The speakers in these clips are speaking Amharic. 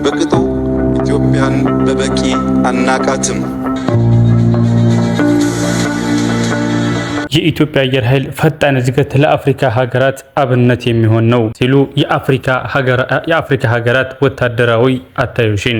በቅጡ ኢትዮጵያን በበቂ አናቃትም። የኢትዮጵያ አየር ኃይል ፈጣን እድገት ለአፍሪካ ሀገራት አብነት የሚሆን ነው ሲሉ የአፍሪካ ሀገራት ወታደራዊ አታዮሽን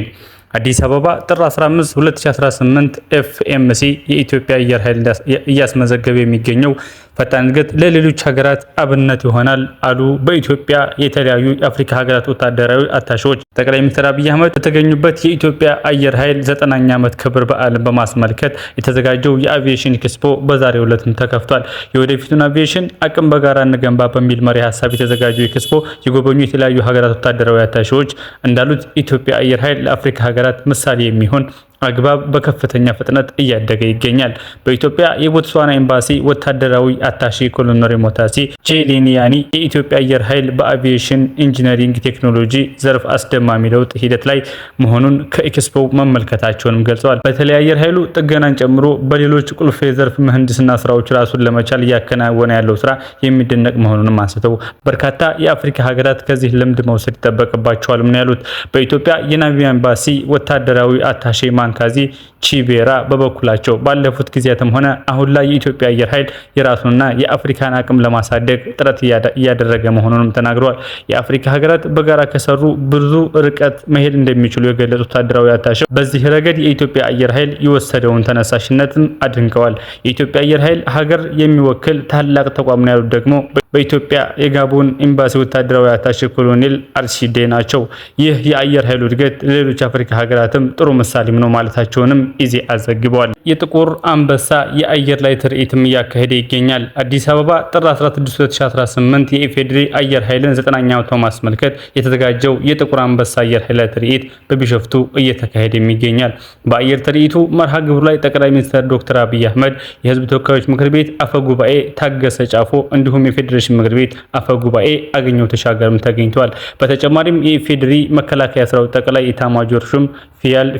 አዲስ አበባ ጥር 15 2018 ኤፍኤምሲ የኢትዮጵያ አየር ኃይል እያስመዘገበ የሚገኘው ፈጣን እድገት ለሌሎች ሀገራት አብነት ይሆናል አሉ በኢትዮጵያ የተለያዩ የአፍሪካ ሀገራት ወታደራዊ አታሺዎች። ጠቅላይ ሚኒስትር አብይ አህመድ በተገኙበት የኢትዮጵያ አየር ኃይል 9ኛ ዓመት ክብረ በዓልን በማስመልከት የተዘጋጀው የአቪዬሽን ኤክስፖ በዛሬው ዕለትም ተከፍቷል። የወደፊቱን አቪዬሽን አቅም በጋራ እንገንባ በሚል መሪ ሀሳብ የተዘጋጀው ኤክስፖ የጎበኙ የተለያዩ ሀገራት ወታደራዊ አታሺዎች እንዳሉት ኢትዮጵያ አየር ኃይል ለአፍሪካ ሀገራት ምሳሌ የሚሆን አግባብ በከፍተኛ ፍጥነት እያደገ ይገኛል። በኢትዮጵያ የቦትስዋና ኤምባሲ ወታደራዊ አታሺ ኮሎኔል ሞታሲ ጄሌኒያኒ የኢትዮጵያ አየር ኃይል በአቪዬሽን ኢንጂነሪንግ ቴክኖሎጂ ዘርፍ አስደማሚ ለውጥ ሂደት ላይ መሆኑን ከኤክስፖ መመልከታቸውንም ገልጸዋል። በተለይ አየር ኃይሉ ጥገናን ጨምሮ በሌሎች ቁልፍ የዘርፍ ምህንድስና ስራዎች ራሱን ለመቻል እያከናወነ ያለው ስራ የሚደነቅ መሆኑንም አንስተው በርካታ የአፍሪካ ሀገራት ከዚህ ልምድ መውሰድ ይጠበቅባቸዋል ነው ያሉት። በኢትዮጵያ የናሚቢያ ኤምባሲ ወታደራዊ አታሺ ካዚ ቺቤራ በበኩላቸው ባለፉት ጊዜያትም ሆነ አሁን ላይ የኢትዮጵያ አየር ኃይል የራሱንና የአፍሪካን አቅም ለማሳደግ ጥረት እያደረገ መሆኑንም ተናግረዋል። የአፍሪካ ሀገራት በጋራ ከሰሩ ብዙ ርቀት መሄድ እንደሚችሉ የገለጹት ወታደራዊ አታሺው በዚህ ረገድ የኢትዮጵያ አየር ኃይል የወሰደውን ተነሳሽነትም አድንቀዋል። የኢትዮጵያ አየር ኃይል ሀገር የሚወክል ታላቅ ተቋም ነው ያሉት ደግሞ በኢትዮጵያ የጋቦን ኤምባሲ ወታደራዊ አታሺ ኮሎኔል አርሺዴ ናቸው። ይህ የአየር ኃይሉ እድገት ለሌሎች አፍሪካ ሀገራትም ጥሩ ምሳሌም ነው ማለታቸውንም ኢዜአ ዘግቧል። የጥቁር አንበሳ የአየር ላይ ትርኢትም እያካሄደ ይገኛል። አዲስ አበባ ጥር 16 2018 የኢፌዴሪ አየር ኃይልን 9ኛ ዓመት በማስመልከት የተዘጋጀው የጥቁር አንበሳ አየር ኃይል ትርኢት በቢሾፍቱ እየተካሄደ ይገኛል። በአየር ትርኢቱ መርሃ ግብሩ ላይ ጠቅላይ ሚኒስትር ዶክተር አብይ አህመድ፣ የህዝብ ተወካዮች ምክር ቤት አፈ ጉባኤ ታገሰ ጫፎ እንዲሁም የፌዴሬሽን ምክር ቤት አፈ ጉባኤ አገኘሁ ተሻገርም ተገኝተዋል። በተጨማሪም የኢፌዴሪ መከላከያ ሰራዊት ጠቅላይ ኢታማዦር ሹም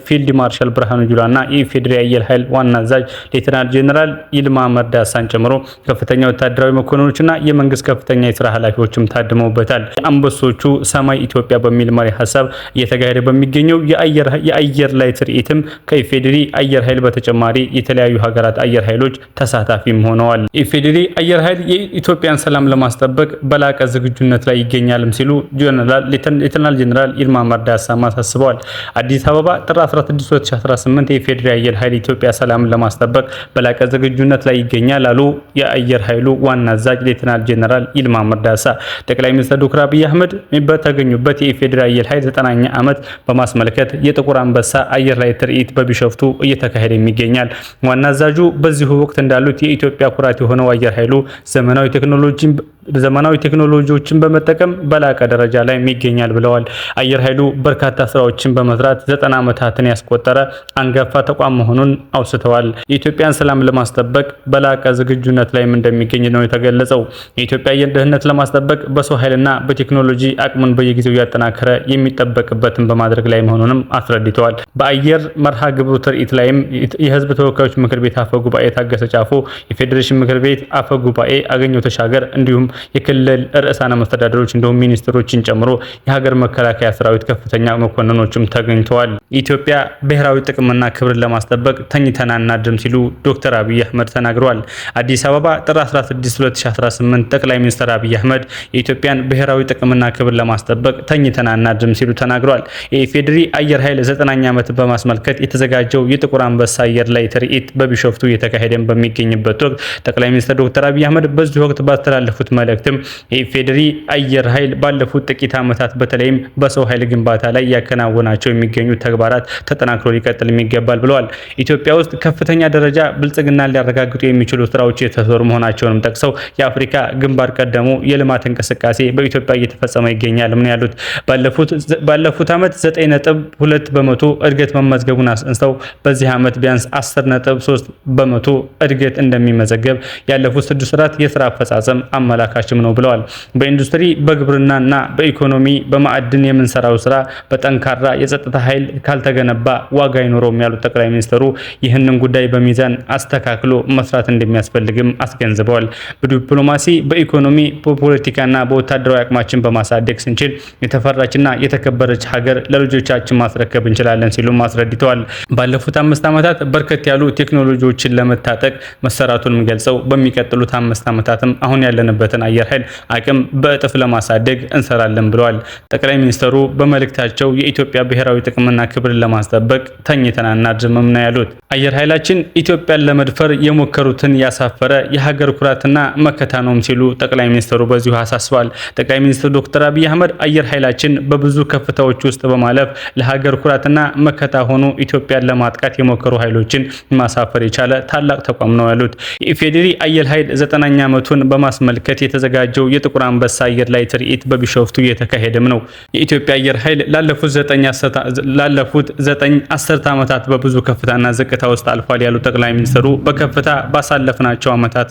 ፊልድ ማርሻል ብርሃኑ ጁላና የኢፌዴሪ አየር ኃይል ዋና አዛዥ ሌተናንት ጄኔራል ይልማ መርዳሳን ጨምሮ ከፍተኛ ወታደራዊ መኮንኖችና የመንግስት ከፍተኛ የስራ ኃላፊዎችም ታድመውበታል። የአንበሶቹ ሰማይ ኢትዮጵያ በሚል መሪ ሀሳብ እየተካሄደ በሚገኘው የአየር ላይ ትርኢትም ከኢፌዴሪ አየር ኃይል በተጨማሪ የተለያዩ ሀገራት አየር ኃይሎች ተሳታፊም ሆነዋል። ኢፌዴሪ አየር ኃይል የኢትዮጵያን ሰላም ለማስጠበቅ በላቀ ዝግጁነት ላይ ይገኛልም ሲሉ ሌተናንት ጄኔራል ይልማ መርዳሳ አሳስበዋል። አዲስ አበባ ጥር 16 2018 የፌዴራል አየር ኃይል ኢትዮጵያ ሰላምን ለማስጠበቅ በላቀ ዝግጁነት ላይ ይገኛል አሉ የአየር ኃይሉ ዋና አዛዥ ሌተናንት ጄኔራል ይልማ መርዳሳ። ጠቅላይ ሚኒስትር ዶክተር አብይ አህመድ በተገኙበት የፌዴራል አየር ኃይል 9ኛ ዓመት በማስመልከት የጥቁር አንበሳ አየር ላይ ትርኢት በቢሾፍቱ እየተካሄደ ይገኛል። ዋና አዛዡ በዚሁ ወቅት እንዳሉት የኢትዮጵያ ኩራት የሆነው አየር ኃይሉ ዘመናዊ ቴክኖሎጂዎችን በመጠቀም በላቀ ደረጃ ላይ ይገኛል ብለዋል። አየር ኃይሉ በርካታ ስራዎችን በመስራት 90 ዓመታትን ያስቆጠረ አንጋፋ ተቋም መሆኑን አውስተዋል። የኢትዮጵያን ሰላም ለማስጠበቅ በላቀ ዝግጁነት ላይ እንደሚገኝ ነው የተገለጸው። የኢትዮጵያ አየር ደህንነት ለማስጠበቅ በሰው ኃይልና በቴክኖሎጂ አቅሙን በየጊዜው ያጠናከረ የሚጠበቅበትን በማድረግ ላይ መሆኑንም አስረድተዋል። በአየር መርሃ ግብሩ ትርኢት ላይም የህዝብ ተወካዮች ምክር ቤት አፈ ጉባኤ ታገሰ ጫፎ፣ የፌዴሬሽን ምክር ቤት አፈ ጉባኤ አገኘሁ ተሻገር እንዲሁም የክልል ርዕሳነ መስተዳድሮች እንዲሁም ሚኒስትሮችን ጨምሮ የሀገር መከላከያ ሰራዊት ከፍተኛ መኮንኖችም ተገኝተዋል። ኢትዮጵያ ብሔራዊ ጥቅምና ክብርን ለማስጠበቅ ተኝተን አናድርም ሲሉ ዶክተር አብይ አህመድ ተናግረዋል። አዲስ አበባ ጥር 16 2018 ጠቅላይ ሚኒስትር አብይ አህመድ የኢትዮጵያን ብሔራዊ ጥቅምና ክብር ለማስጠበቅ ተኝተን አናድርም ሲሉ ተናግረዋል። የኢፌዴሪ አየር ኃይል 9ኛ ዓመት በማስመልከት የተዘጋጀው የጥቁር አንበሳ አየር ላይ ትርኢት በቢሾፍቱ እየተካሄደ በሚገኝበት ወቅት ጠቅላይ ሚኒስትር ዶክተር አብይ አህመድ በዚህ ወቅት ባስተላለፉት መልእክትም የኢፌዴሪ አየር ኃይል ባለፉት ጥቂት ዓመታት በተለይም በሰው ኃይል ግንባታ ላይ ያከናወናቸው የሚገኙ ተግባራት ተጠናክሮ ሊቀጥል ይገባል ብለዋል። ኢትዮጵያ ውስጥ ከፍተኛ ደረጃ ብልጽግናን ሊያረጋግጡ የሚችሉ ስራዎች የተሰሩ መሆናቸውንም ጠቅሰው የአፍሪካ ግንባር ቀደሙ የልማት እንቅስቃሴ በኢትዮጵያ እየተፈጸመ ይገኛል ምን ያሉት ባለፉት ዓመት 9.2 በመቶ እድገት መመዝገቡን አንስተው በዚህ ዓመት ቢያንስ 10.3 በመቶ እድገት እንደሚመዘገብ ያለፉት 6 ወራት የስራ አፈጻጸም አመላካች አመላካችም ነው ብለዋል። በኢንዱስትሪ በግብርናና በኢኮኖሚ በማዕድን የምንሰራው ስራ በጠንካራ የጸጥታ ኃይል ካልተገነባ ዋጋ አይኖረውም ያሉት ጠቅላይ ሚኒስትሩ ይህንን ጉዳይ በሚዛን አስተካክሎ መስራት እንደሚያስፈልግም አስገንዝበዋል። በዲፕሎማሲ በኢኮኖሚ በፖለቲካና በወታደራዊ አቅማችን በማሳደግ ስንችል የተፈራችና የተከበረች ሀገር ለልጆቻችን ማስረከብ እንችላለን ሲሉም አስረድተዋል። ባለፉት 5 ዓመታት በርከት ያሉ ቴክኖሎጂዎችን ለመታጠቅ መሰራቱንም ገልጸው በሚቀጥሉት 5 ዓመታትም አሁን ያለንበትን አየር ኃይል አቅም በእጥፍ ለማሳደግ እንሰራለን ብለዋል። ጠቅላይ ሚኒስትሩ በመልእክታቸው የኢትዮጵያ ብሔራዊ ጥቅምና ክብርን ለማስጠበቅ ተኝተን አናድርም ነው ያሉት። አየር ኃይላችን ኢትዮጵያን ለመድፈር የሞከሩትን ያሳፈረ የሀገር ኩራትና መከታ ነውም ሲሉ ጠቅላይ ሚኒስትሩ በዚሁ አሳስበዋል። ጠቅላይ ሚኒስትር ዶክተር አብይ አህመድ አየር ኃይላችን በብዙ ከፍታዎች ውስጥ በማለፍ ለሀገር ኩራትና መከታ ሆኖ ኢትዮጵያን ለማጥቃት የሞከሩ ኃይሎችን ማሳፈር የቻለ ታላቅ ተቋም ነው ያሉት። የኢፌዴሪ አየር ኃይል 9ኛ ዓመቱን በማስመልከት የተዘጋጀው የጥቁር አንበሳ አየር ላይ ትርኢት በቢሾፍቱ እየተካሄደም ነው። የኢትዮጵያ አየር ኃይል ላለፉት 9 አስርተ ዓመታት በብዙ ከፍታና ዝቅታ ውስጥ አልፏል ያሉት ጠቅላይ ሚኒስትሩ በከፍታ ባሳለፍናቸው ዓመታት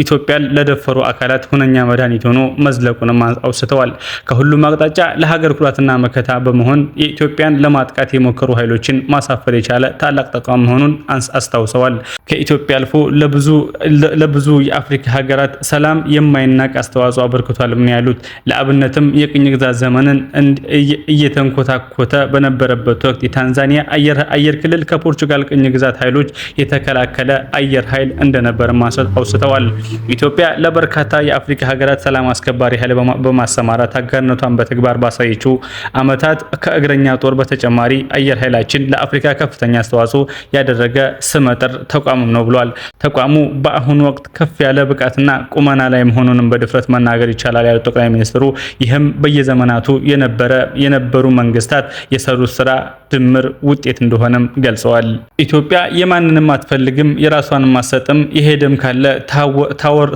ኢትዮጵያን ለደፈሩ አካላት ሁነኛ መድኃኒት ሆኖ መዝለቁንም አውስተዋል። ከሁሉም አቅጣጫ ለሀገር ኩራትና መከታ በመሆን የኢትዮጵያን ለማጥቃት የሞከሩ ኃይሎችን ማሳፈር የቻለ ታላቅ ተቋም መሆኑን አስታውሰዋል። ከኢትዮጵያ አልፎ ለብዙ የአፍሪካ ሀገራት ሰላም የማይናቅ አስተዋጽኦ አበርክቷል ነው ያሉት። ለአብነትም የቅኝ ግዛት ዘመንን እየተንኮታኮተ በነበረበት ወቅት የታንዛኒያ አየር ክልል ከፖርቹጋል ቅኝ ግዛት ኃይሎች የተከላከለ አየር ኃይል እንደነበር አውስተዋል። ኢትዮጵያ ለበርካታ የአፍሪካ ሀገራት ሰላም አስከባሪ ኃይል በማሰማራት አጋርነቷን በተግባር ባሳየችው ዓመታት ከእግረኛ ጦር በተጨማሪ አየር ኃይላችን ለአፍሪካ ከፍተኛ አስተዋጽኦ ያደረገ ስመጥር ተቋም ነው ብሏል። ተቋሙ በአሁኑ ወቅት ከፍ ያለ ብቃትና ቁመና ላይ መሆኑንም በድፍረት መናገር ይቻላል ያሉት ጠቅላይ ሚኒስትሩ ይህም በየዘመናቱ የነበሩ መንግስታት የሰሩት ስራ ድምር ውጤት እንደሆነም ገልጸዋል። ኢትዮጵያ የማንንም አትፈልግም የራሷንም አትሰጥም፣ የሄደም ካለ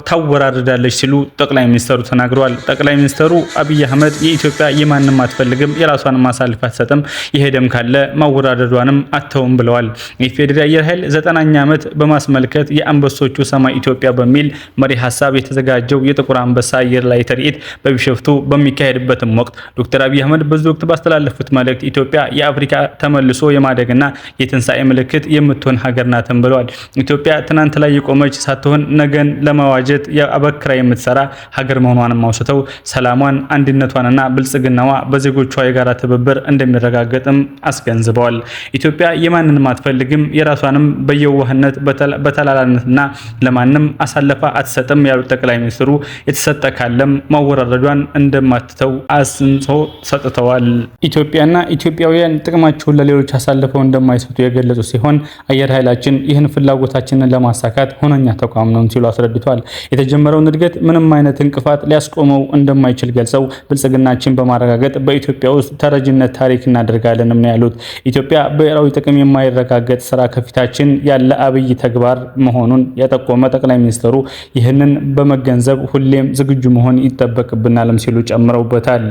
ታወራርዳለች ሲሉ ጠቅላይ ሚኒስትሩ ተናግረዋል። ጠቅላይ ሚኒስትሩ አብይ አህመድ የኢትዮጵያ የማንንም አትፈልግም የራሷንም አሳልፋ አትሰጥም፣ የሄደም ካለ ማወራረዷንም አተውም ብለዋል። የፌዴራል አየር ኃይል 9ኛ ዓመት በማስመልከት የአንበሶቹ ሰማይ ኢትዮጵያ በሚል መሪ ሀሳብ የተዘጋጀው የጥቁር አንበሳ አየር ላይ ትርኢት በቢሾፍቱ በሚካሄድበትም ወቅት ዶክተር አብይ አህመድ በዚህ ወቅት ባስተላለፉት መልእክት ኢትዮጵያ የአፍሪካ ተመልሶ የማደግና የትንሳኤ ምልክት የምትሆን ሀገር ናትም ብለዋል። ኢትዮጵያ ትናንት ላይ የቆመች ሳትሆን ነገን ለማዋጀት አበክራ የምትሰራ ሀገር መሆኗንም አውስተው ሰላሟን፣ አንድነቷንና ብልጽግናዋ በዜጎቿ የጋራ ትብብር እንደሚረጋገጥም አስገንዝበዋል። ኢትዮጵያ የማንንም አትፈልግም የራሷንም በየዋህነት በተላላነትና ለማንም አሳልፋ አትሰጥም ያሉት ጠቅላይ ሚኒስትሩ የተሰጠ ካለም ማወራረዷን እንደማትተው አጽንኦ ሰጥተዋል። ኢትዮጵያና ኢትዮጵያውያን ጥቅማቸውን ለሌሎች አሳልፈው እንደማይሰጡ የገለጹ ሲሆን አየር ኃይላችን ይህን ፍላጎታችንን ለማሳካት ሁነኛ ተቋም ነው ሲሉ አስረድተዋል። የተጀመረውን እድገት ምንም አይነት እንቅፋት ሊያስቆመው እንደማይችል ገልጸው ብልጽግናችን በማረጋገጥ በኢትዮጵያ ውስጥ ተረጅነት ታሪክ እናደርጋለንም ነው ያሉት። ኢትዮጵያ ብሔራዊ ጥቅም የማይረጋገጥ ስራ ከፊታችን ያለ አብይ ተግባር መሆኑን የጠቆመ ጠቅላይ ሚኒስትሩ ይህንን በመገንዘብ ሁሌም ዝግጁ መሆን ይጠበቅብናልም ሲሉ ጨምረውበታል።